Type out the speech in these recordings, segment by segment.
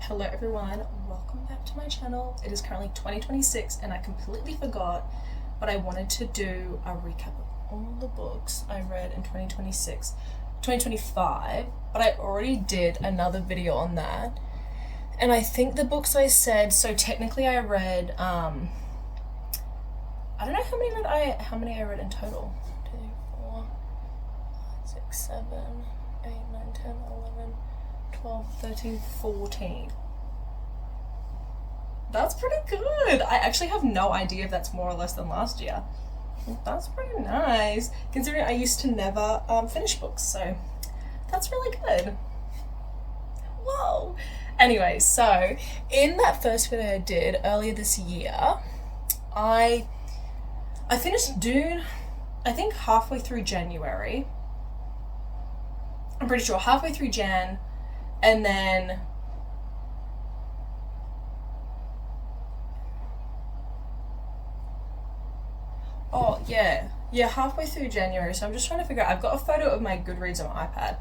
Hello everyone, welcome back to my channel. It is currently 2026 and I completely forgot, but I wanted to do a recap of all the books I read in 2025, but I already did another video on that. And I think the books I said, so technically I read, I don't know how many I read in total. 2, 4, 6, 7, 8, 9, 10, 11, 12, 13, 14. That's pretty good. I actually have no idea if that's more or less than last year. That's pretty nice, considering I used to never finish books, so that's really good. Whoa. Anyway, so in that first video I did earlier this year, I finished Dune, I think halfway through January. I'm pretty sure halfway through Jan, and then halfway through January. So I'm just trying to figure out, I've got a photo of my Goodreads on my iPad.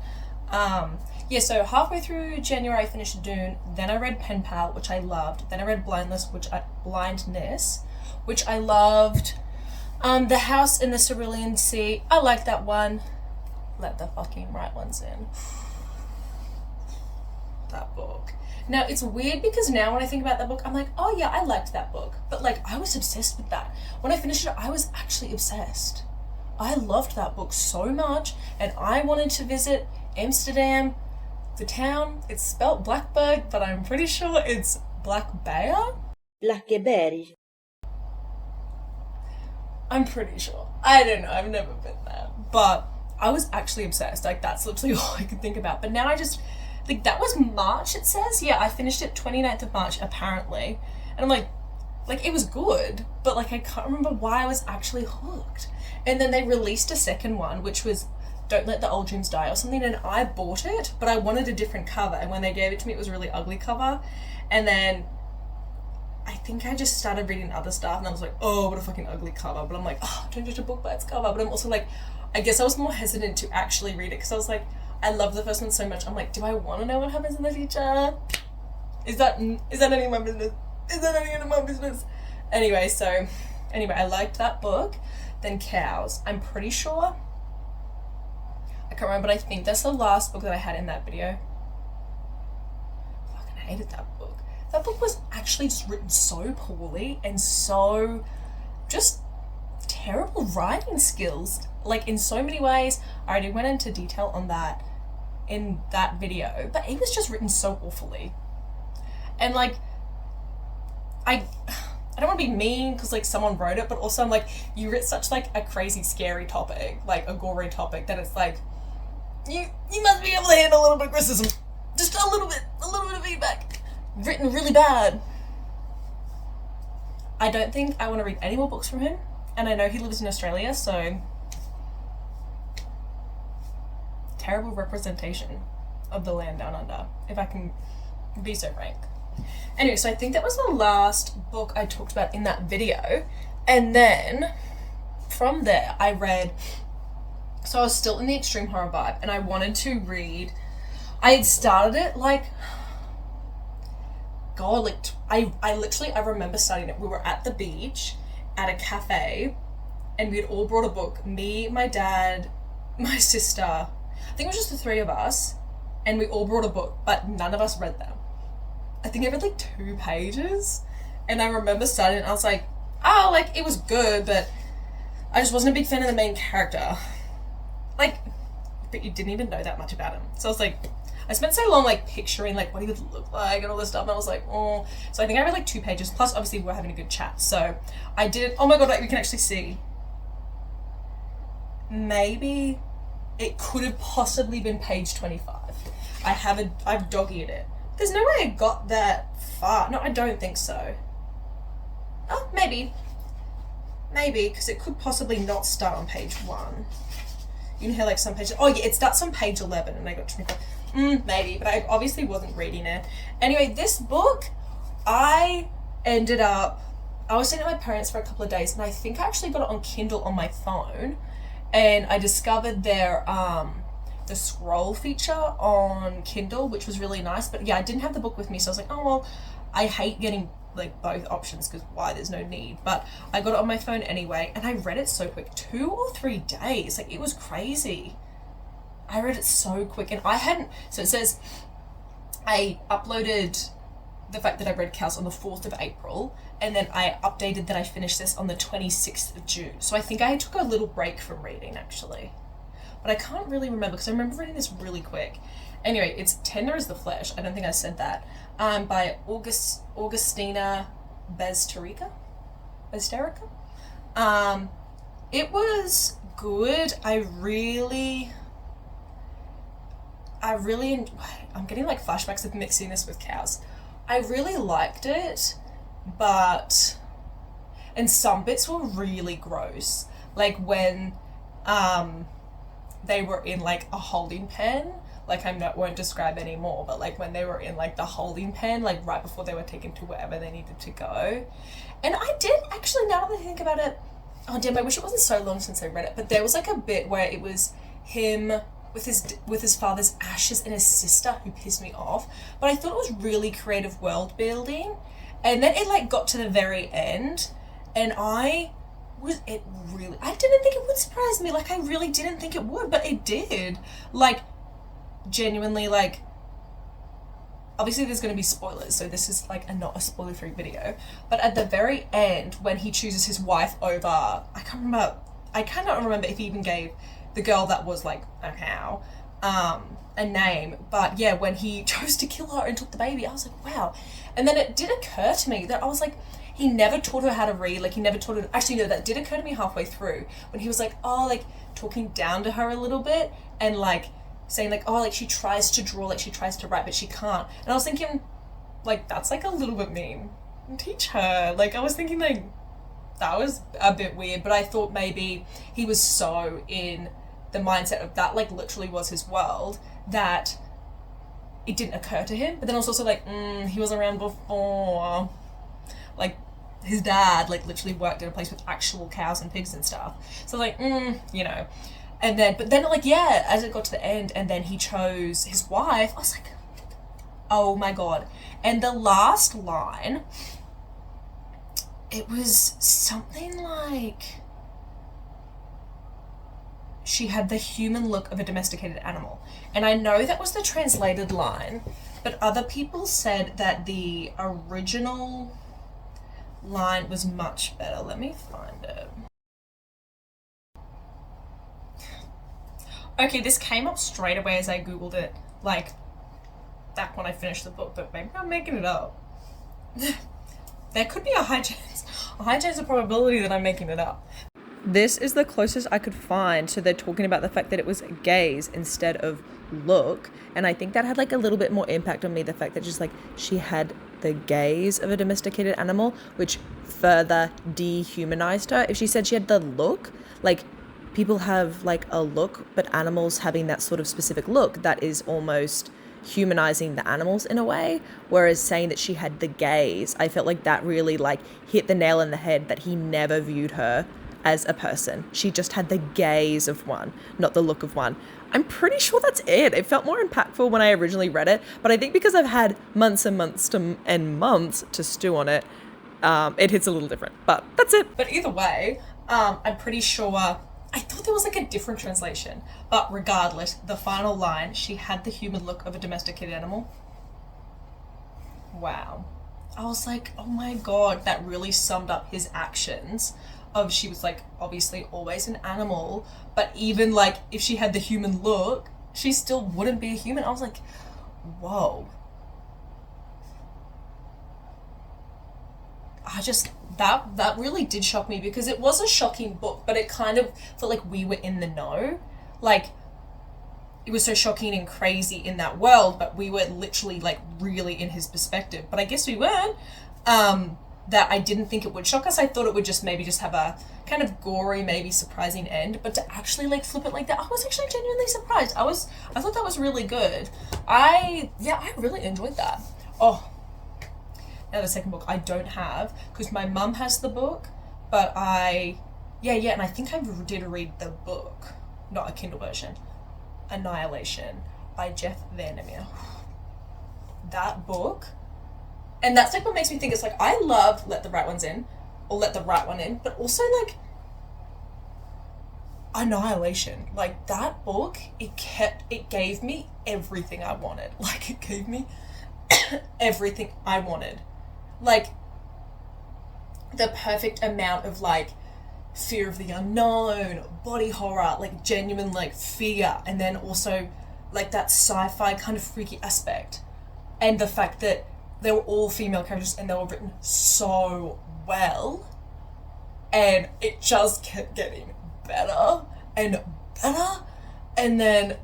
So halfway through January I finished Dune, then I read Penpal, which I loved, then I read Blindness, which I loved. The House in the Cerulean Sea, I like that one. Let the fucking right ones in. That book. Now it's weird because now when I think about that book, I'm like, oh yeah, I liked that book. But like, I was obsessed with that. When I finished it, I was actually obsessed. I loved that book so much, and I wanted to visit Amsterdam, the town. It's spelt Blackberg, but I'm pretty sure it's Blackberry. Blackberry. I'm pretty sure. I don't know, I've never been there. But I was actually obsessed. Like, that's literally all I could think about. But now I just, like, that was March, it says. Yeah, I finished it 29th of March, apparently. And I'm like, it was good, but like, I can't remember why I was actually hooked. And then they released a second one, which was Don't Let the Old Dreams Die or something, and I bought it, but I wanted a different cover. And when they gave it to me, it was a really ugly cover. And then I think I just started reading other stuff, and I was like, oh, what a fucking ugly cover. But I'm like, oh, don't judge a book by its cover. But I'm also like, I guess I was more hesitant to actually read it because I was like, I love the first one so much. I'm like, do I want to know what happens in the future? Is that any of my business? Is that any of my business? Anyway, I liked that book. Then Cows. I'm pretty sure, I can't remember, but I think that's the last book that I had in that video. I fucking hated that book. That book was actually just written so poorly and so just terrible writing skills. Like, in so many ways. I already went into detail on that in that video, but it was just written so awfully. And like, I don't want to be mean because like someone wrote it, but also I'm like, you wrote such like a crazy scary topic, like a gory topic, that it's like, you must be able to handle a little bit of criticism, just a little bit of feedback. Written really bad. I don't think I want to read any more books from him, and I know he lives in Australia, so terrible representation of the land down under, if I can be so frank. Anyway, so I think that was the last book I talked about in that video, and then from there I read, so I was still in the extreme horror vibe, and I wanted to read, I had started it like, God, like, I remember starting it. We were at the beach at a cafe, and we had all brought a book. Me, my dad, my sister, I think it was just the three of us, and we all brought a book, but none of us read them. I think I read like 2 pages, and I remember starting it, and I was like, oh, like, it was good, but I just wasn't a big fan of the main character. Like, but you didn't even know that much about him. So I was like, I spent so long like picturing like what he would look like and all this stuff, and I was like, oh. So I think I read like 2 pages, plus obviously we were having a good chat. So I did, oh my God, like, we can actually see. Maybe it could have possibly been page 25. I've dog-eared it. There's no way I got that far. No, I don't think so. Oh, maybe, because it could possibly not start on page 1. You know how like some pages, oh yeah, it starts on page 11 and I got 25. Maybe, but I obviously wasn't reading it. Anyway, this book, I was staying at my parents for a couple of days, and I think I actually got it on Kindle on my phone, and I discovered their the scroll feature on Kindle, which was really nice. But yeah, I didn't have the book with me, so I was like, oh well, I hate getting like both options because why, there's no need. But I got it on my phone anyway, and I read it so quick, 2 or 3 days. Like, it was crazy. I read it so quick, and I hadn't. So it says I uploaded the fact that I read Cows on the 4th of April, and then I updated that I finished this on the 26th of June. So I think I took a little break from reading, actually. But I can't really remember, because I remember reading this really quick. Anyway, it's Tender as the Flesh. I don't think I said that. By Augustina Bazterrica. It was good. I'm getting like flashbacks of mixing this with Cows. I really liked it, but, and some bits were really gross. Like when they were in like a holding pen, like won't describe anymore, but like when they were in like the holding pen, like right before they were taken to wherever they needed to go. And I did actually, now that I think about it, oh damn, I wish it wasn't so long since I read it, but there was like a bit where it was him with his father's ashes and his sister, who pissed me off. But I thought it was really creative world building. And then it like got to the very end, and I didn't think it would surprise me. Like, I really didn't think it would, but it did. Like, genuinely, like, obviously there's going to be spoilers, so this is like not a spoiler-free video. But at the very end, when he chooses his wife over, I cannot remember if he even gave the girl that was like a cow a name. But yeah, when he chose to kill her and took the baby, I was like, wow. And then it did occur to me that I was like, he never taught her how to read. Like, he never taught her. Actually, no, that did occur to me halfway through when he was like, oh, like talking down to her a little bit and like saying like, oh, like she tries to draw, like she tries to write, but she can't. And I was thinking, like, that's like a little bit mean. Teach her. Like, I was thinking like that was a bit weird, but I thought maybe he was so in the mindset of that, like, literally was his world, that it didn't occur to him. But then I was also like, he was around before. Like, his dad, like, literally worked in a place with actual cows and pigs and stuff. So, like, you know. And then, but then, like, yeah, as it got to the end, and then he chose his wife, I was like, oh my god. And the last line, it was something like, she had the human look of a domesticated animal. And I know that was the translated line, but other people said that the original line was much better. Let me find it. Okay, this came up straight away as I googled it, like, back when I finished the book, but maybe I'm making it up. There could be a high chance of probability that I'm making it up. This is the closest I could find. So they're talking about the fact that it was gaze instead of look. And I think that had like a little bit more impact on me. The fact that just like she had the gaze of a domesticated animal, which further dehumanized her. If she said she had the look, like people have like a look, but animals having that sort of specific look, that is almost humanizing the animals in a way. Whereas saying that she had the gaze, I felt like that really like hit the nail on the head, that he never viewed her as a person. She just had the gaze of one, not the look of one. I'm pretty sure that's it. It felt more impactful when I originally read it, but I think because I've had months and months to stew on it, it hits a little different. But that's it. But either way, I'm pretty sure, I thought there was like a different translation, but regardless, the final line, she had the human look of a domesticated animal. Wow. I was like, oh my god, that really summed up his actions. Of she was like obviously always an animal, but even like if she had the human look, she still wouldn't be a human. I was like, whoa. That really did shock me, because it was a shocking book, but it kind of felt like we were in the know. Like, it was so shocking and crazy in that world, but we were literally like really in his perspective. But I guess we weren't. That I didn't think it would shock us. I thought it would just maybe just have a kind of gory, maybe surprising end, but to actually like flip it like that, I was actually genuinely surprised. I thought that was really good. I really enjoyed that. Oh, now the second book I don't have, because my mum has the book, but and I think I did read the book, not a Kindle version. Annihilation by Jeff Vandermeer. That book, and that's like what makes me think, it's like, I love Let the Right Ones In, or Let the Right One In, but also like Annihilation. Like, that book, it gave me everything I wanted. Like, it gave me everything I wanted. Like, the perfect amount of like fear of the unknown, body horror, like genuine like fear, and then also like that sci-fi kind of freaky aspect. And the fact that they were all female characters and they were written so well, and it just kept getting better and better. And then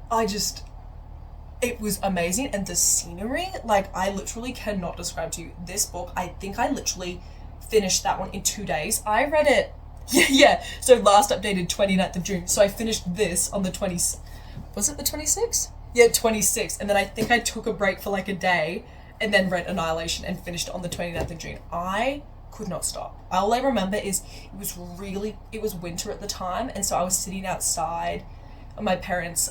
it was amazing. And the scenery, like, I literally cannot describe to you this book. I think I literally finished that one in 2 days. I read it, so last updated 29th of June. So I finished this on the 20th, was it the 26th? Yeah, 26th. And then I think I took a break for like a day and then read Annihilation and finished it on the 29th of June. I could not stop. All I remember is it was winter at the time, and so I was sitting outside of my parents',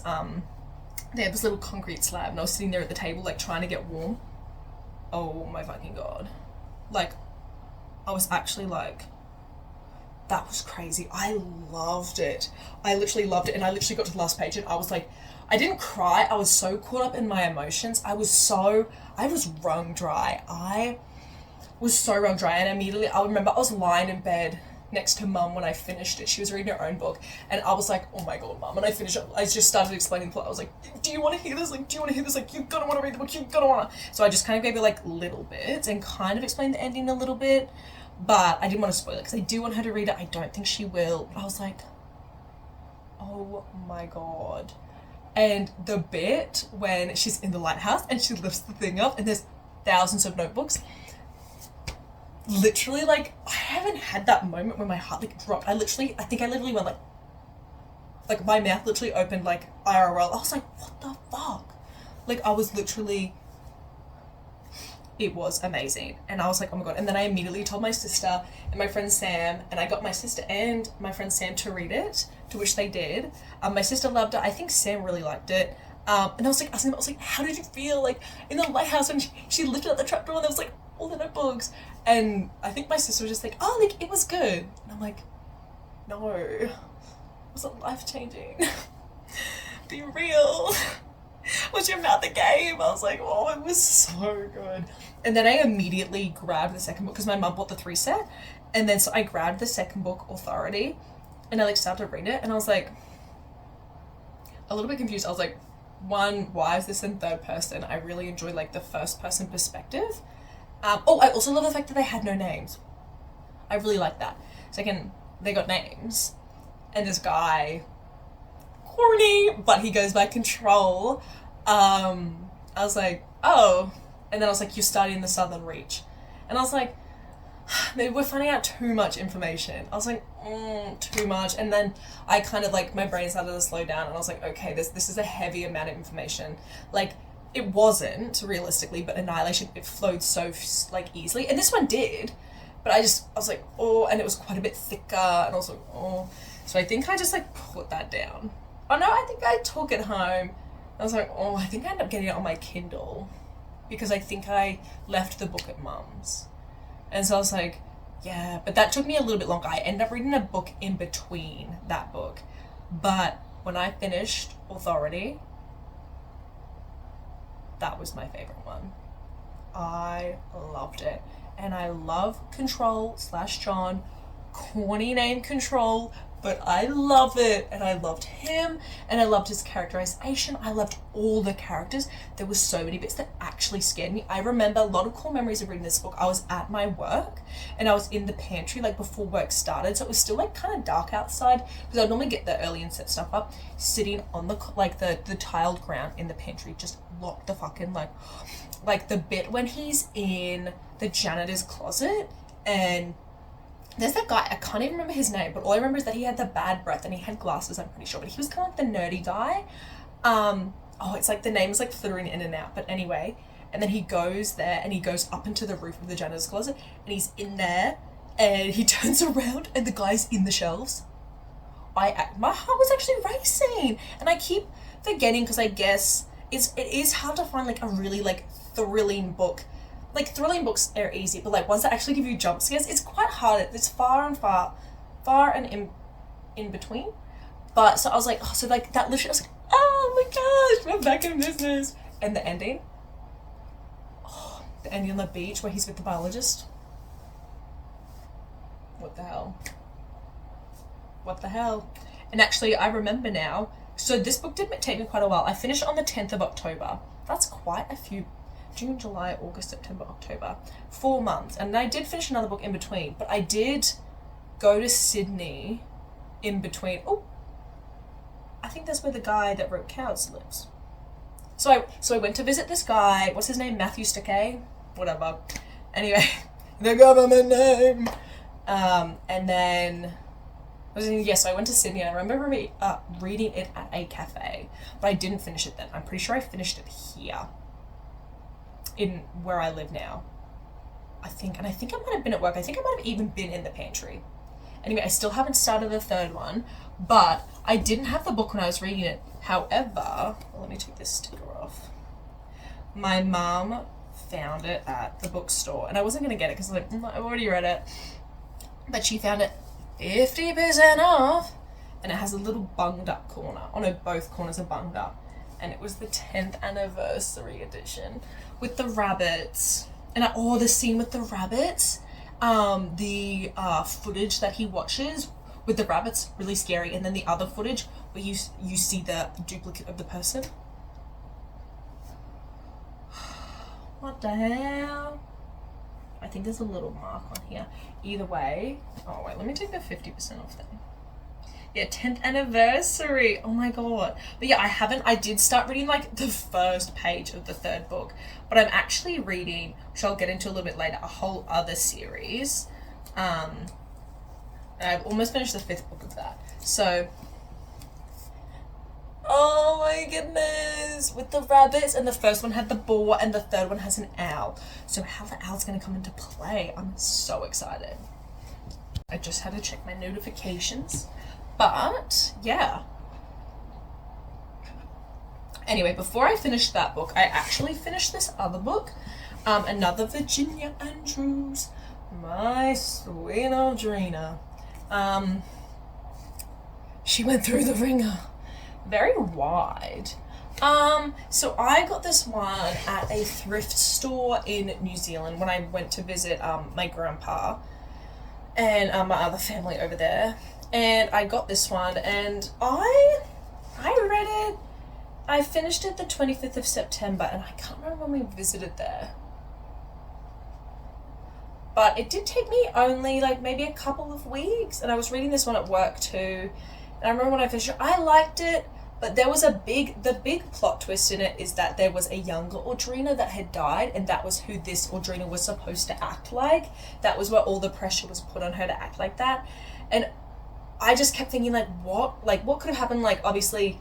they have this little concrete slab, and I was sitting there at the table, like, trying to get warm. Oh my fucking god. Like, I was actually like, that was crazy. I loved it. I literally loved it, and I literally got to the last page, and I was like, I didn't cry. I was so caught up in my emotions. I was wrung dry. I was so wrung dry, and immediately, I remember I was lying in bed next to Mum when I finished it. She was reading her own book, and I was like, oh my god, Mum. And I finished it. I just started explaining the plot. I was like, do you want to hear this? Like, do you want to hear this? Like, you're gonna want to read the book. You're gonna want to. So I just kind of gave her like little bits and kind of explained the ending a little bit, but I didn't want to spoil it because I do want her to read it. I don't think she will. But I was like, oh my god. And the bit when she's in the lighthouse and she lifts the thing up and there's thousands of notebooks. Literally, like, I haven't had that moment where my heart like dropped. I think I literally went like my mouth literally opened like IRL. I was like, what the fuck? Like, I was literally, it was amazing. And I was like, oh my god. And then I immediately told my sister and my friend Sam, and I got my sister and my friend Sam to read it, to which they did. My sister loved it. I think Sam really liked it. And I was like asking them, I was like, how did you feel like in the lighthouse when she lifted up the trapdoor and there was like all the notebooks? And I think my sister was just like, oh, like, it was good. And I'm like, no, it wasn't life-changing. Be real. Was your mouth a game? I was like, oh, it was so good. And then I immediately grabbed the second book because my mum bought the 3 set. And then so I grabbed the second book, Authority, and I like started to read it, and I was like a little bit confused. I was like, one, why is this in third person? I really enjoy like the first person perspective. I also love the fact that they had no names. I really like that. Second, they got names. And this guy, corny, but he goes by Control. I was like, oh. And then I was like, you're studying the Southern Reach. And I was like, maybe we're finding out too much information. I was like, too much. And then I kind of like, my brain started to slow down, and I was like, okay, this is a heavy amount of information. Like, it wasn't realistically, but Annihilation, it flowed so like easily, and this one did, but I was like, oh, and it was quite a bit thicker, and I was like, oh. So I think I just like put that down. Oh no, I think I took it home. I was like, oh, I think I ended up getting it on my Kindle because I think I left the book at Mum's. And so I was like, yeah, but that took me a little bit longer. I ended up reading a book in between that book. But when I finished Authority, that was my favorite one. I loved it. And I love Control/John. Corny name Control, but I love it. And I loved him, and I loved his characterization. I loved all the characters. There were so many bits that actually scared me. I remember a lot of cool memories of reading this book. I was at my work, and I was in the pantry like before work started, so it was still like kind of dark outside because I normally get there early and set stuff up, sitting on the the tiled ground in the pantry, just locked the fucking like the bit when he's in the janitor's closet, and there's that guy, I can't even remember his name, but all I remember is that he had the bad breath and he had glasses, I'm pretty sure, but he was kind of like the nerdy guy. It's like the name is like flittering in and out, but anyway, and then he goes there and he goes up into the roof of the janitor's closet and he's in there and he turns around and the guy's in the shelves. My heart was actually racing, and I keep forgetting, because I guess it is hard to find like a really like thrilling book. Like thrilling books are easy, but like ones that actually give you jump scares, it's quite hard. It's far and in between. But so I was like, oh, so like that literally, I was like, oh my gosh, we're back in business. And the ending, the ending on the beach where he's with the biologist. What the hell? What the hell? And actually, I remember now. So this book did take me quite a while. I finished it on the 10th of October. That's quite a few. June, July, August, September, October. 4 months. And I did finish another book in between. But I did go to Sydney in between. Oh, I think that's where the guy that wrote Cows lives. So I went to visit this guy. What's his name? Matthew Stickay? Whatever. Anyway, the government name. And then I went to Sydney. And I remember reading it at a cafe, but I didn't finish it then. I'm pretty sure I finished it here, in where I live now. I think it might have been at work. I think I might have even been in the pantry. Anyway, I still haven't started the third one, but I didn't have the book when I was reading it. However, let me take this sticker off. My mum found it at the bookstore, and I wasn't going to get it because I was like, I've already read it. But she found it 50% off, and it has a little bunged up corner. Oh no, both corners are bunged up. And it was the 10th anniversary edition with the rabbits. And the scene with the rabbits, the footage that he watches with the rabbits, really scary. And then the other footage where you see the duplicate of the person. What the hell? I think there's a little mark on here. Either way. Oh wait, let me take the 50% off then. Yeah, 10th anniversary. Oh my god. But yeah, I did start reading like the first page of the third book, but I'm actually reading, which I'll get into a little bit later, a whole other series. And I've almost finished the 5th book of that. So, oh my goodness, with the rabbits, and the first one had the boar and the third one has an owl. So how the owl's gonna come into play, I'm so excited. I just had to check my notifications. But, yeah. Anyway, before I finished that book, I actually finished this other book. Another Virginia Andrews, My Sweet Audrina. She went through the ringer. Very wide. So I got this one at a thrift store in New Zealand when I went to visit my grandpa and my other family over there. And I got this one, and I read it. I finished it the 25th of September, and I can't remember when we visited there. But it did take me only like maybe a couple of weeks, and I was reading this one at work too. And I remember when I finished it, I liked it, but there was the big plot twist in it is that there was a younger Audrina that had died, and that was who this Audrina was supposed to act like. That was where all the pressure was put on her to act like that. And I just kept thinking, what could have happened, obviously,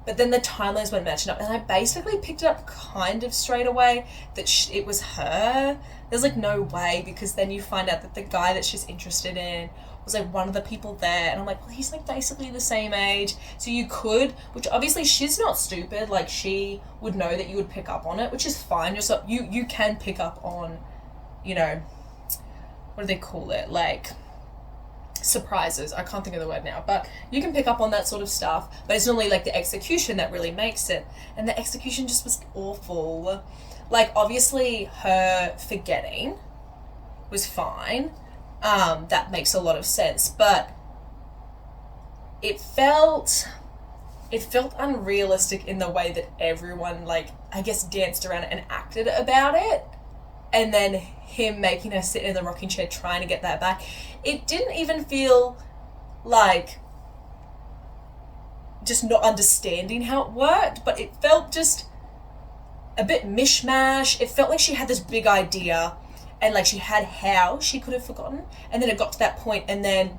but then the timelines weren't matching up, and I basically picked it up kind of straight away that it was her. There's, no way, because then you find out that the guy that she's interested in was, one of the people there, and I'm like, well, he's, basically the same age, so you could, which obviously she's not stupid, she would know that you would pick up on it, which is fine. You can pick up on, what do they call it, surprises. I can't think of the word now, but you can pick up on that sort of stuff, but it's normally the execution that really makes it, and the execution just was awful. Obviously her forgetting was fine, that makes a lot of sense, but it felt unrealistic in the way that everyone I guess danced around it and acted about it, and then him making her sit in the rocking chair trying to get that back. It didn't even feel just not understanding how it worked, but it felt just a bit mishmash. It felt like she had this big idea, and she had how she could have forgotten, and then it got to that point, and then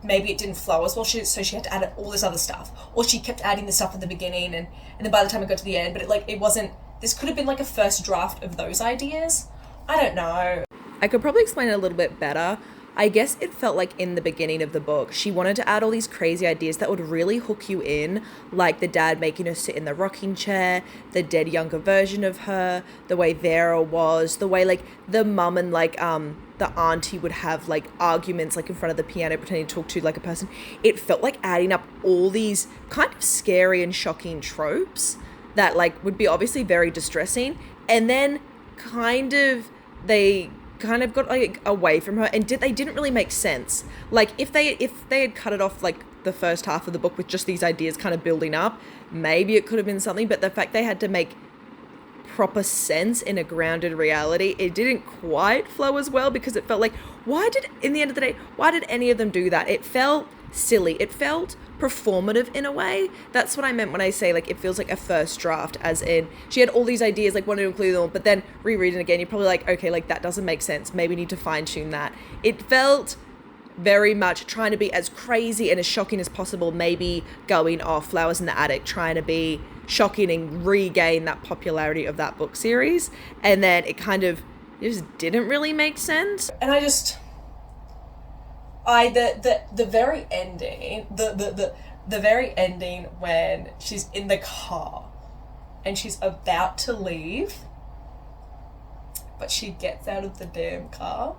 maybe it didn't flow as well, so she had to add all this other stuff, or she kept adding the stuff at the beginning, and then by the time it got to the end, but it wasn't, this could have been a first draft of those ideas. I don't know. I could probably explain it a little bit better, I guess it felt like in the beginning of the book, she wanted to add all these crazy ideas that would really hook you in, like the dad making her sit in the rocking chair, the dead younger version of her, the way Vera was, the way like the mum and like the auntie would have like arguments like in front of the piano pretending to talk to like a person. It felt like adding up all these kind of scary and shocking tropes that like would be obviously very distressing, and then they kind of got like away from her, and they didn't really make sense. Like if they had cut it off like the first half of the book with just these ideas kind of building up, maybe it could have been something, but the fact they had to make proper sense in a grounded reality, it didn't quite flow as well, because it felt like, in the end of the day, why did any of them do that? It felt silly. It felt performative in a way. That's what I meant when I say like it feels like a first draft, as in she had all these ideas, like wanted to include them all, but then rereading again you're probably like, okay, like that doesn't make sense, maybe need to fine tune that. It felt very much trying to be as crazy and as shocking as possible, maybe going off Flowers in the Attic, trying to be shocking and regain that popularity of that book series, and then it just didn't really make sense. And the very ending, the very ending when she's in the car and she's about to leave, but she gets out of the damn car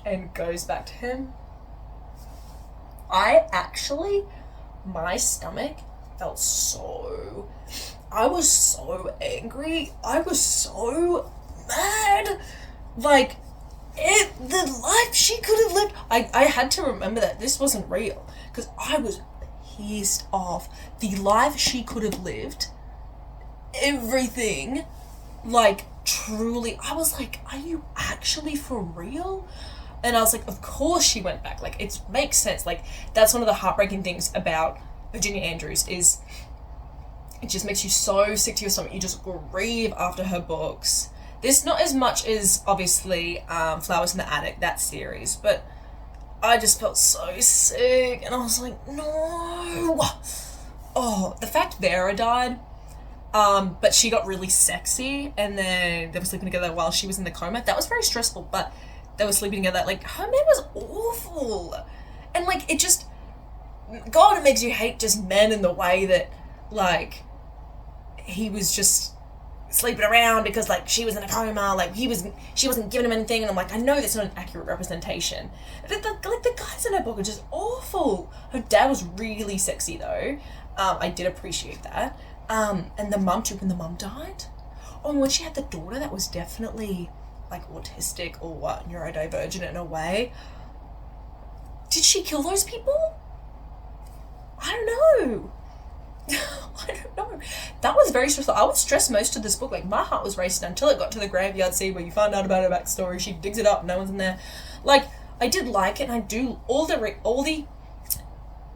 and goes back to him. My stomach felt I was so angry. I was so mad. Like, the life she could have lived. I had to remember that this wasn't real, because I was pissed off. The life she could have lived, everything, like, truly, I was like, are you actually for real? And I was like, of course she went back. Like, it makes sense. Like, that's one of the heartbreaking things about Virginia Andrews, is it just makes you so sick to your stomach. You just grieve after her books. This not as much as, obviously, Flowers in the Attic, that series, but I just felt so sick, and I was like, no. Oh, the fact Vera died, but she got really sexy, and then they were sleeping together while she was in the coma. That was very stressful, but they were sleeping together. Like, her man was awful. And, like, it just, God, it makes you hate just men in the way that, like, he was just sleeping around because, like, she was in a coma, like, she wasn't giving him anything, and I'm like, I know that's not an accurate representation. The guys in her book are just awful. Her dad was really sexy, though. I did appreciate that. And the mum, too, when the mum died. Oh, and when she had the daughter that was definitely, like, autistic or what, neurodivergent in a way. Did she kill those people? I don't know. I don't know. That was very stressful. I was stressed most of this book. Like, my heart was racing until it got to the graveyard scene where you find out about her backstory. She digs it up, no one's in there. Like, I did like it, and I do, all the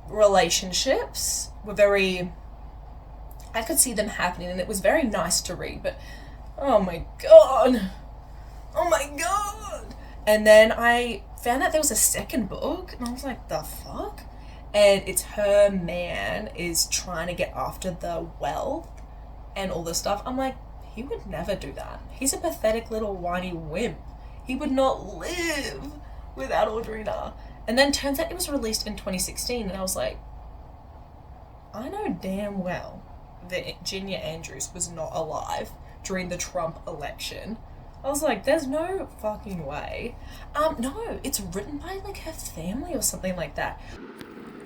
relationships were very, I could see them happening, and it was very nice to read, but oh my god. And then I found out there was a second book, and I was like, the fuck? And it's her man is trying to get after the wealth and all this stuff. I'm like, he would never do that. He's a pathetic little whiny wimp. He would not live without Audrina. And then turns out it was released in 2016, and I was like, I know damn well that Virginia Andrews was not alive during the Trump election. I was like, there's no fucking way. No, it's written by, like, her family or something like that.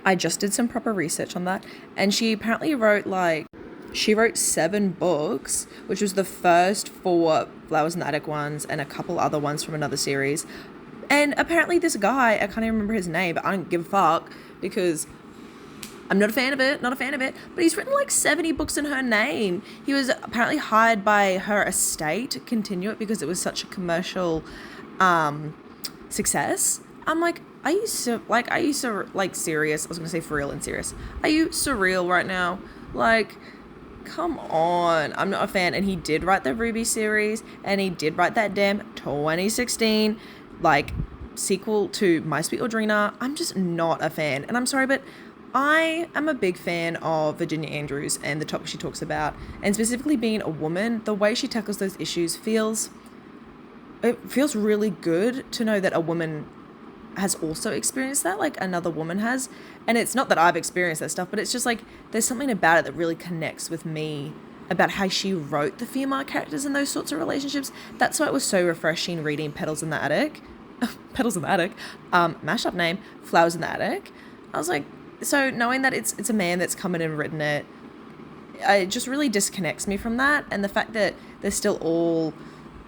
I just did some proper research on that, and she apparently wrote 7 books, which was the first 4 Flowers in the Attic ones and a couple other ones from another series. And apparently this guy, I can't even remember his name, but I don't give a fuck, because I'm not a fan of it, but he's written like 70 books in her name. He was apparently hired by her estate to continue it because it was such a commercial success. I'm like, are you serious? I was gonna say for real and serious. Are you surreal right now? Like, come on. I'm not a fan. And he did write the Ruby series, and he did write that damn 2016 like sequel to My Sweet Audrina. I'm just not a fan, and I'm sorry, but I am a big fan of Virginia Andrews and the topic she talks about, and specifically being a woman. The way she tackles those issues feels really good to know that a woman has also experienced that, like another woman has. And it's not that I've experienced that stuff, but it's just like there's something about it that really connects with me about how she wrote the female characters in those sorts of relationships. That's why it was so refreshing reading Petals in the Attic. Petals in the Attic. Mashup name, Flowers in the Attic. I was like, so knowing that it's a man that's come in and written it, it just really disconnects me from that. And the fact that they're still all,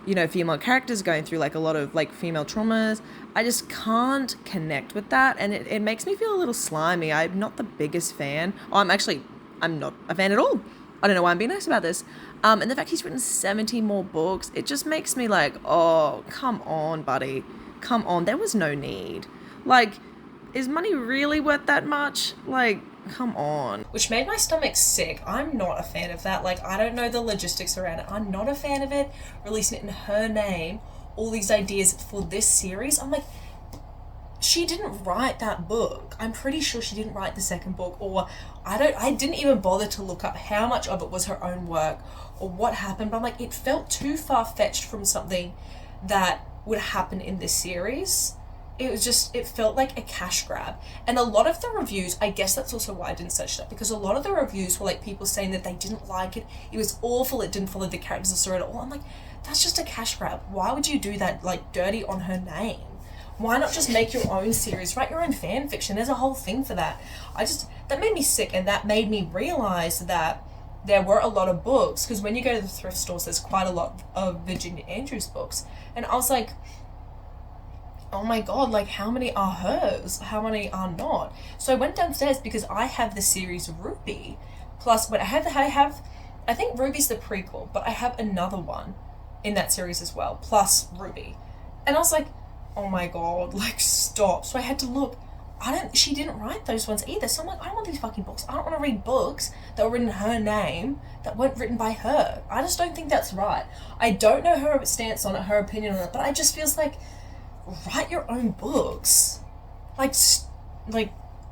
you know, female characters going through like a lot of like female traumas, I just can't connect with that. And it makes me feel a little slimy. I'm not the biggest fan. I'm not a fan at all. I don't know why I'm being nice about this. And the fact he's written 70 more books, it just makes me like, oh, come on, buddy. Come on. There was no need. Like, is money really worth that much? Like, come on. Which made my stomach sick. I'm not a fan of that. Like, I don't know the logistics around it. I'm not a fan of it. Releasing it in her name, all these ideas for this series. I'm like, she didn't write that book. I'm pretty sure she didn't write the second book, or I didn't even bother to look up how much of it was her own work or what happened, but I'm like, it felt too far-fetched from something that would happen in this series. It felt like a cash grab. And a lot of the reviews, I guess that's also why I didn't search that, because a lot of the reviews were like people saying that they didn't like it, it was awful, it didn't follow the characters of story at all. I'm like, that's just a cash grab. Why would you do that, like, dirty on her name? Why not just make your own series, write your own fan fiction? There's a whole thing for that. That made me sick, and that made me realize that there were a lot of books, because when you go to the thrift stores, there's quite a lot of Virginia Andrews books, and I was like, oh my god, like, how many are hers? How many are not? So I went downstairs because I have the series Ruby, plus I think Ruby's the prequel, but I have another one in that series as well, plus Ruby. And I was like, oh my god, like, stop. So I had to look. She didn't write those ones either. So I'm like, I don't want these fucking books. I don't want to read books that were written in her name that weren't written by her. I just don't think that's right. I don't know her stance on it, her opinion on it, but I just feels like, write your own books. I just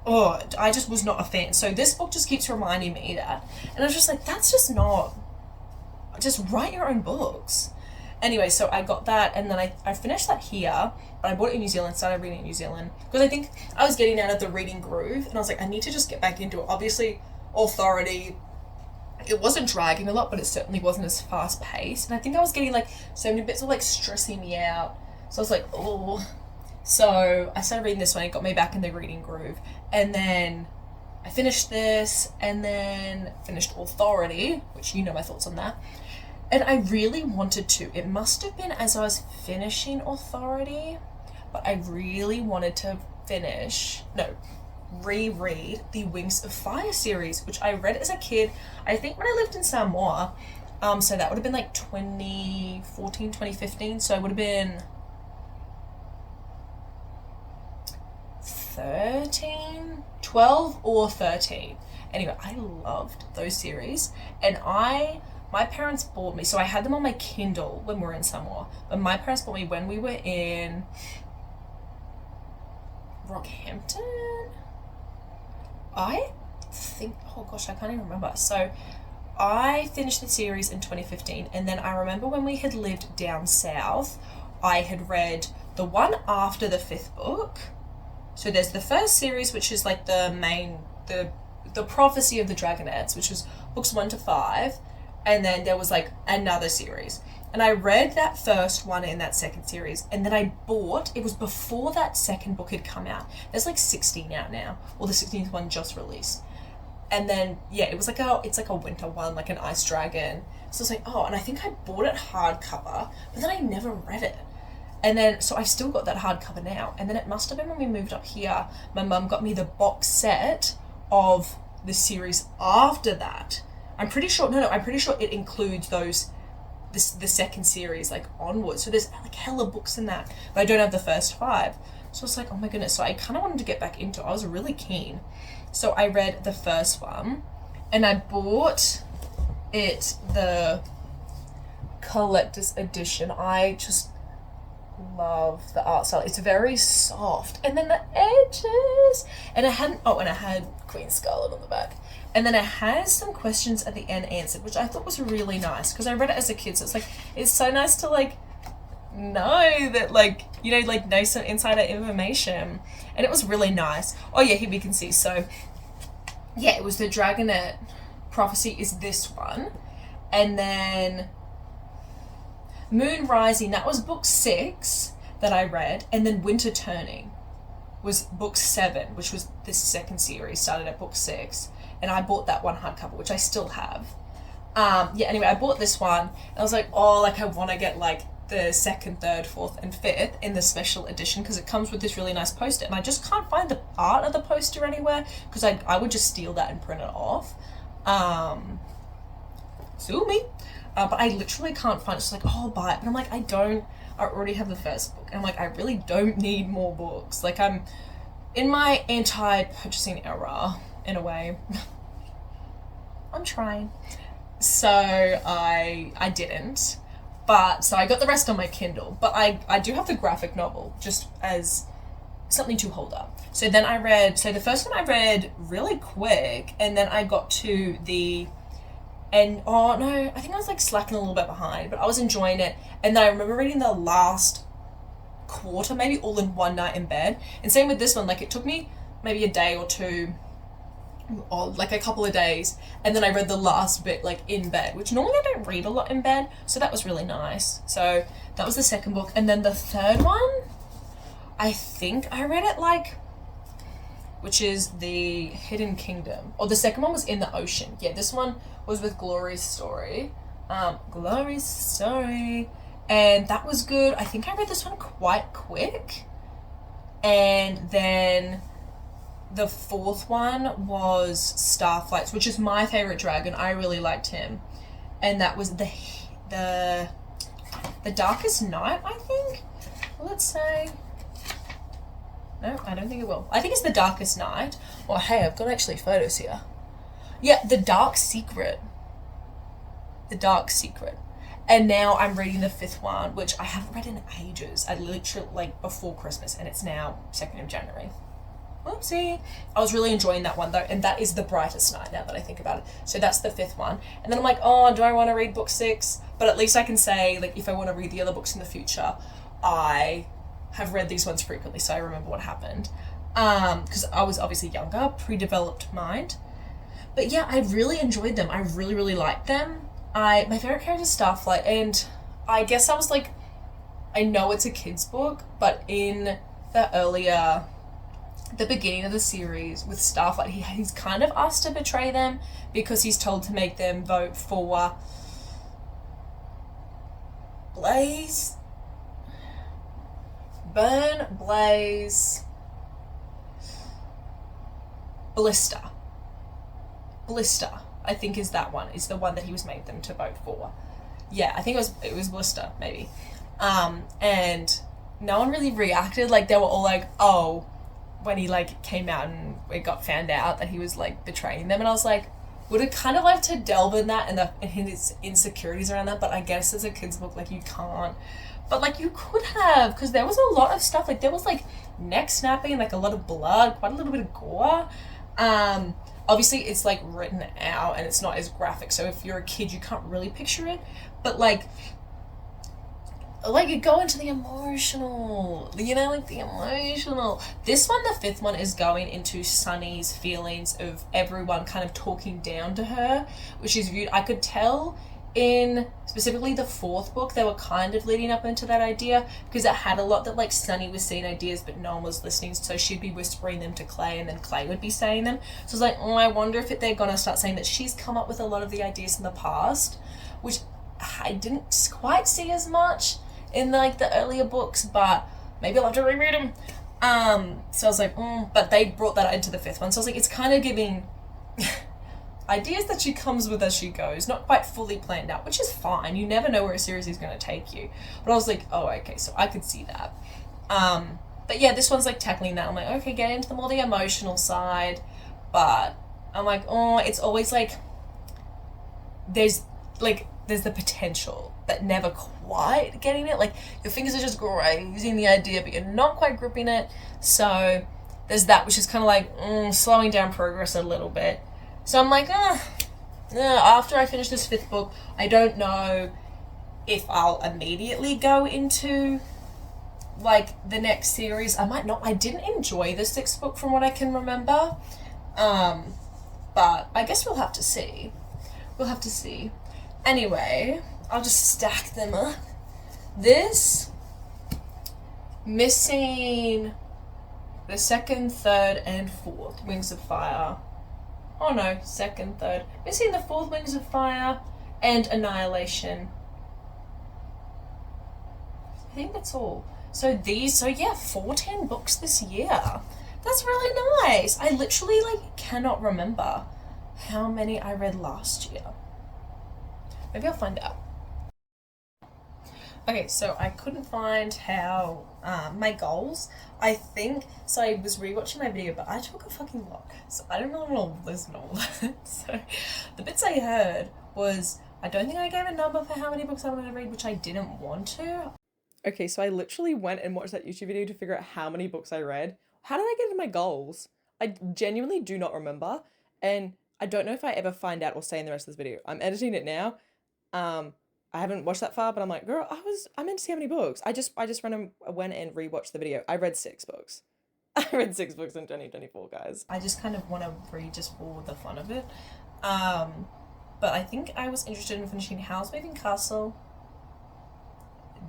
was not a fan. So this book just keeps reminding me that. And I was just like, that's just not, just write your own books. Anyway, so I got that, and then I finished that here, but I bought it in New Zealand, started reading it in New Zealand, because I think I was getting out of the reading groove, and I was like, I need to just get back into it. Obviously, Authority, it wasn't dragging a lot, but it certainly wasn't as fast paced, and I think I was getting like so many bits of like stressing me out, so I was like, oh. So I started reading this one, it got me back in the reading groove, and then I finished this, and then finished Authority, which you know my thoughts on that. And I really wanted to. It must have been as I was finishing Authority, but I really wanted to reread the Wings of Fire series, which I read as a kid, I think when I lived in Samoa. So that would have been like 2014, 2015. So it would have been 12 or 13. Anyway, I loved those series, and my parents bought me, so I had them on my Kindle when we were in Samoa, but my parents bought me when we were in Rockhampton? I think, oh gosh, I can't even remember. So I finished the series in 2015, and then I remember when we had lived down south, I had read the one after the 5th book. So there's the first series, which is like the main, the Prophecy of the Dragonettes, which was books 1 to 5. And then there was like another series. And I read that first one in that second series. And then I bought, it was before that second book had come out. There's like 16 out now. Or the 16th one just released. And then, yeah, it's like a winter one, like an Ice Dragon. So I was like, oh, and I think I bought it hardcover, but then I never read it. And then, so I still got that hardcover now. And then it must have been when we moved up here, my mum got me the box set of the series after that. I'm pretty sure it includes the second series, like, onwards. So there's, like, hella books in that, but I don't have the first 5. So I was like, oh my goodness. So I kind of wanted to get back into it. I was really keen. So I read the first one, and I bought it, the collector's edition. I just love the art style. It's very soft. And then the edges. And it had Queen Scarlet on the back. And then it has some questions at the end answered, which I thought was really nice, because I read it as a kid, so it's like, it's so nice to, like, know that, like, you know, like, know some insider information. And it was really nice. Oh, yeah, here we can see. So, yeah, it was the Dragonet Prophecy is this one. And then Moon Rising, that was book 6 that I read. And then Winter Turning was book 7, which was this second series, started at book 6. And I bought that one hardcover, which I still have. Yeah, anyway, I bought this one. And I was like, oh, like, I want to get, like, the 2nd, 3rd, 4th, and 5th in the special edition because it comes with this really nice poster. And I just can't find the art of the poster anywhere because I would just steal that and print it off. Sue me. But I literally can't find it. It's like, oh, I'll buy it. But I'm like, I already have the first book. And I'm like, I really don't need more books. Like, I'm in my anti-purchasing era, in a way. I'm trying. So I didn't. But, so I got the rest on my Kindle. But I do have the graphic novel, just as something to hold up. So then I read, so the first one I read really quick, and then I got to oh no, I think I was like slacking a little bit behind, but I was enjoying it. And then I remember reading the last quarter, maybe all in one night in bed. And same with this one, like it took me maybe a day or two, or like a couple of days, and then I read the last bit like in bed, which normally I don't read a lot in bed, so that was really nice. So that was the second book. And then the third one, I think I read it like, which is the Hidden Kingdom, or the second one was In the Ocean. Yeah, this one was with Glory's Story. Glory's Story, and that was good. I think I read this one quite quick. And then the fourth one was Starflights, which is my favorite dragon. I really liked him. And that was the Darkest Night, I think? Let's say. No, I don't think it will. I think it's The Darkest Night. Or hey, I've got actually photos here. Yeah, The Dark Secret. The Dark Secret. And now I'm reading the fifth one, which I haven't read in ages. I literally, like, before Christmas, and it's now 2nd of January. Whoopsie. I was really enjoying that one, though, and that is The Brightest Night, now that I think about it. So that's the fifth one. And then I'm like, oh, do I want to read book 6? But at least I can say, like, if I want to read the other books in the future, I have read these ones frequently, so I remember what happened. Because I was obviously younger, pre-developed mind. But yeah, I really enjoyed them. I really, really liked them. My favorite character is Starflight, and I guess I was like, I know it's a kid's book, but in the beginning of the series with Starflight, he's kind of asked to betray them because he's told to make them vote for Blaze, Blister, I think is that one. Is the one that he was made them to vote for. Yeah, I think it was Blister, maybe. And no one really reacted. Like, they were all like, oh, when he, like, came out and it got found out that he was, like, betraying them. And I was like, would have kind of liked to delve in that and his insecurities around that, but I guess as a kid's book, like, you can't. But, like, you could have, because there was a lot of stuff. Like, there was, like, neck snapping, like, a lot of blood, quite a little bit of gore. Obviously, it's, like, written out, and it's not as graphic, so if you're a kid, you can't really picture it. But, like, you go into the emotional, you know, like, the emotional. This one, the fifth one, is going into Sunny's feelings of everyone kind of talking down to her, which is viewed, I could tell in specifically the fourth book, they were kind of leading up into that idea, because it had a lot that, like, Sunny was saying ideas but no one was listening, so she'd be whispering them to Clay and then Clay would be saying them. So it's like, oh, I wonder if they're gonna start saying that she's come up with a lot of the ideas in the past, which I didn't quite see as much in, like, the earlier books, but maybe I'll have to reread them. So I was like, but they brought that into the fifth one, so I was like, it's kind of giving ideas that she comes with as she goes, not quite fully planned out, which is fine. You never know where a series is going to take you. But I was like, oh, okay, so I could see that. But yeah, this one's like tackling that. I'm like, okay, get into the more the emotional side. But I'm like, oh, it's always like, there's the potential, but never quite getting it. Like, your fingers are just grazing the idea, but you're not quite gripping it. So there's that, which is kind of like slowing down progress a little bit. So I'm like, after I finish this fifth book, I don't know if I'll immediately go into like the next series. I might not. I didn't enjoy the sixth book from what I can remember. But I guess we'll have to see. We'll have to see. Anyway, I'll just stack them up. This, missing the second, third, and fourth Wings of Fire. Oh no, second, third. Missing the fourth Wings of Fire and Annihilation. I think that's all. So yeah, 14 books this year. That's really nice. I literally cannot remember how many I read last year. Maybe I'll find out. Okay, so I couldn't find how my goals. I think so. I was rewatching my video, but I took a fucking lot, so I don't really want to listen to all that. So the bits I heard was I don't think I gave a number for how many books I wanted to read, which I didn't want to. Okay, so I literally went and watched that YouTube video to figure out how many books I read. How did I get to my goals? I genuinely do not remember, and I don't know if I ever find out or say in the rest of this video. I'm editing it now. I haven't watched that far, but I'm like, girl, I meant to see how many books. I just went and rewatched the video. I read 6 books. I read 6 books in 2024, guys. I just kind of want to read just for the fun of it. But I think I was interested in finishing Howl's Moving Castle.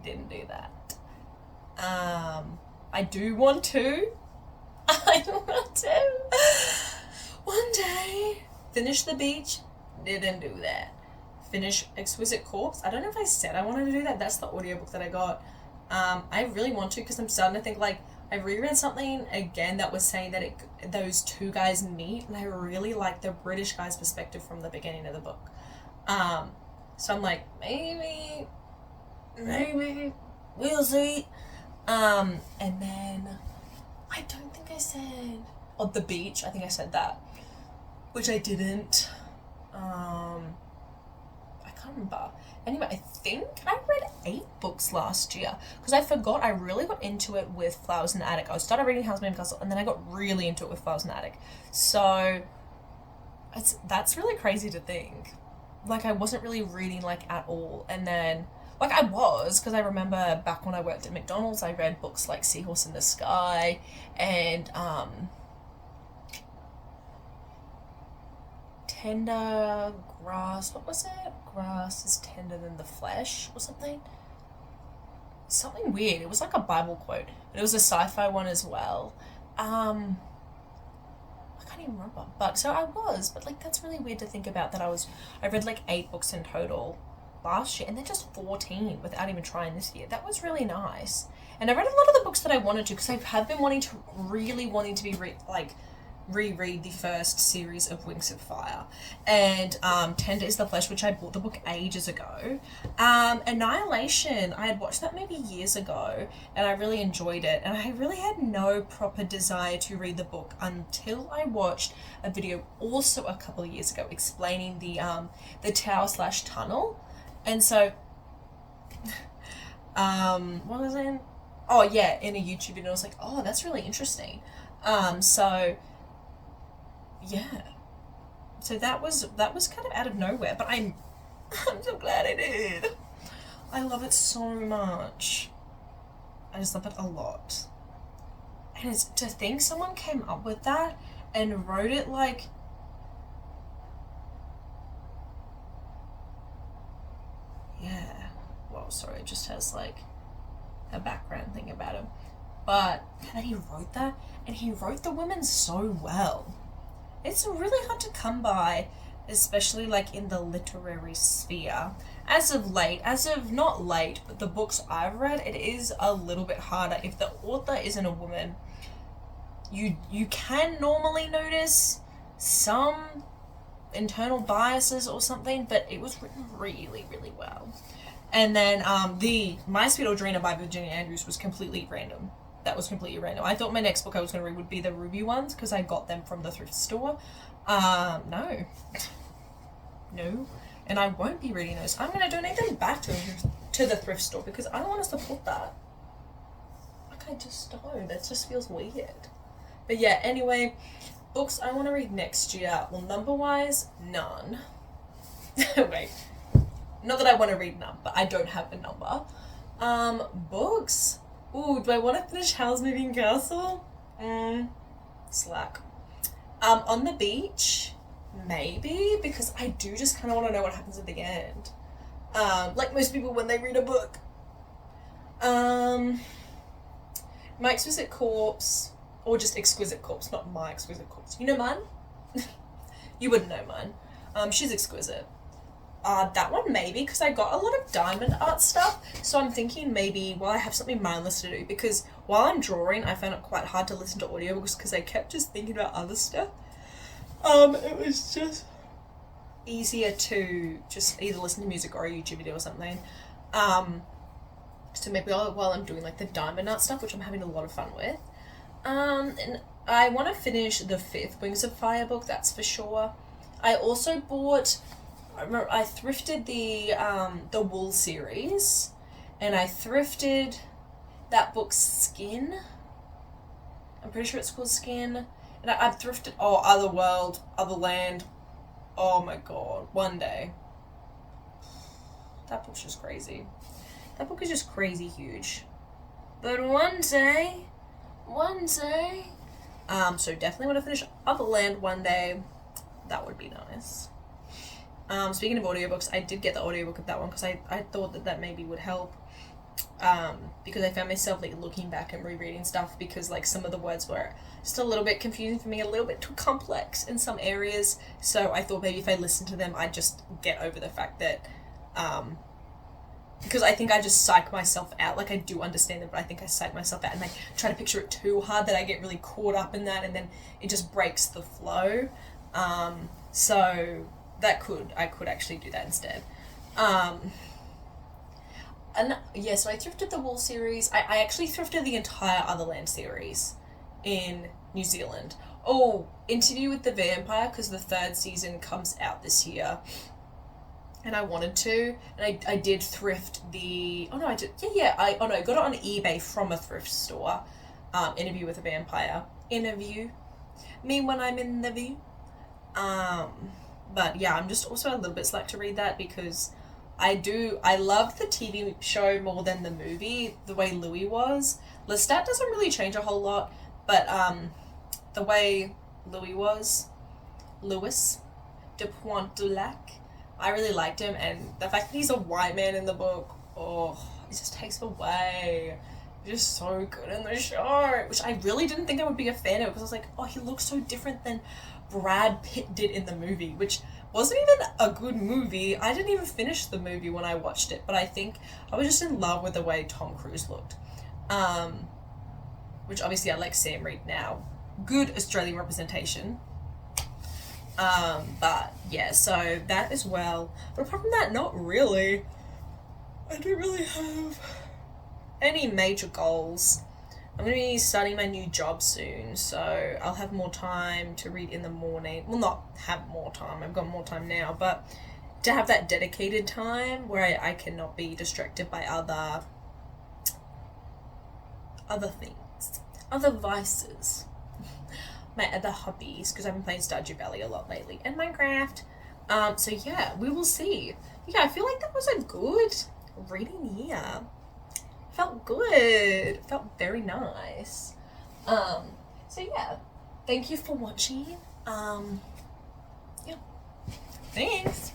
Didn't do that. I do want to. I want to. One day. Finish The Beach. Didn't do that. Finish Exquisite Corpse. I don't know if I said I wanted to do that. That's the audiobook that I got. I really want to because I'm starting to think I reread something again that was saying that those two guys meet, and I really like the British guy's perspective from the beginning of the book. So I'm like, maybe we'll see. And then I don't think I said The Beach. I think I said that, which I didn't. I can't remember. Anyway, I think I read 8 books last year because I forgot. I really got into it with Flowers in the Attic. I started reading Howl's Moving Castle, and then I got really into it with Flowers in the Attic. So that's really crazy to think. I wasn't really reading at all, and then I was, because I remember back when I worked at McDonald's, I read books like Seahorse in the Sky and Tender Grass. What was it? Grass is tender than the flesh, or something. Something weird. It was like a Bible quote, but it was a sci-fi one as well. I can't even remember. But so I was, but that's really weird to think about that I read 8 books in total last year, and then just 14 without even trying this year. That was really nice. And I read a lot of the books that I wanted to, because I have been wanting to be reread the first series of Wings of Fire, and Tender is the Flesh, which I bought the book ages ago. Annihilation, I had watched that maybe years ago, and I really enjoyed it, and I really had no proper desire to read the book until I watched a video also a couple of years ago explaining the tower/tunnel. And so what was it? Oh yeah, in a YouTube video I was like, oh, that's really interesting. So yeah, so that was kind of out of nowhere, but I'm so glad I did. I love it so much. I just love it a lot. And it's to think someone came up with that and wrote it yeah. Well, sorry, it just has a background thing about him. But that he wrote that, and he wrote the women so well. It's really hard to come by, especially in the literary sphere. As of not late, but the books I've read, it is a little bit harder. If the author isn't a woman, you can normally notice some internal biases or something, but it was written really, really well. And then My Sweet Audrina by Virginia Andrews was completely random. That was completely random. I thought my next book I was going to read would be the Ruby ones because I got them from the thrift store. No. And I won't be reading those. I'm going to donate them back to the thrift store because I don't want to support that. I just don't. That just feels weird. But yeah, anyway, books I want to read next year. Well, number-wise, none. Wait. Not that I want to read none, but I don't have a number. Books. Ooh, do I want to finish Howl's Moving Castle? Slack. On the beach, maybe, because I do just kind of want to know what happens at the end. Like most people when they read a book. My Exquisite Corpse, or just Exquisite Corpse, not My Exquisite Corpse. You know mine? You wouldn't know mine. She's exquisite. That one maybe, because I got a lot of diamond art stuff, so I'm thinking maybe, I have something mindless to do, because while I'm drawing, I found it quite hard to listen to audiobooks because I kept just thinking about other stuff. It was just easier to just either listen to music or a YouTube video or something. So maybe while I'm doing like the diamond art stuff, which I'm having a lot of fun with. And I want to finish the 5th Wings of Fire book, that's for sure. I also bought, I thrifted the Wool series, and I thrifted that book Skin. I'm pretty sure it's called Skin. And I've thrifted, Otherworld, Otherland. Oh my god, one day. That book's just crazy. That book is just crazy huge. But one day. So definitely want to finish Otherland one day. That would be nice. Speaking of audiobooks, I did get the audiobook of that one because I thought that maybe would help. Because I found myself like looking back and rereading stuff because like some of the words were just a little bit confusing for me, a little bit too complex in some areas. So I thought maybe if I listened to them, I'd just get over the fact that, because I think I just psych myself out. Like I do understand it, but I think I psych myself out and I try to picture it too hard that I get really caught up in that and then it just breaks the flow. So I could actually do that instead. And yeah, so I thrifted the Wool series. I actually thrifted the entire Otherland series in New Zealand. Oh, Interview with the Vampire, because the 3rd season comes out this year. And I wanted to. And I did thrift the... Oh no, I did... Yeah. I got it on eBay from a thrift store. Interview with a Vampire. Interview. Me when I'm in the view. But yeah, I'm just also a little bit slack to read that because... I loved the TV show more than the movie, the way Louis was. Lestat doesn't really change a whole lot, but the way Louis was, Louis de Pointdulac, I really liked him, and the fact that he's a white man in the book, it just takes away. He's just so good in the show, which I really didn't think I would be a fan of, because I was like, he looks so different than Brad Pitt did in the movie, which wasn't even a good movie. I didn't even finish the movie when I watched it, but I think I was just in love with the way Tom Cruise looked. Which obviously I like Sam Reid now. Good Australian representation. But yeah, so that as well. But apart from that, not really. I don't really have any major goals. I'm going to be starting my new job soon, so I'll have more time to read in the morning. Well, not have more time, I've got more time now, but to have that dedicated time where I cannot be distracted by other things, other vices, my other hobbies, because I've been playing Stardew Valley a lot lately, and Minecraft. So yeah, we will see. Yeah, I feel like that was a good reading year. Felt good. Felt very nice. So yeah, thank you for watching. Yeah, thanks.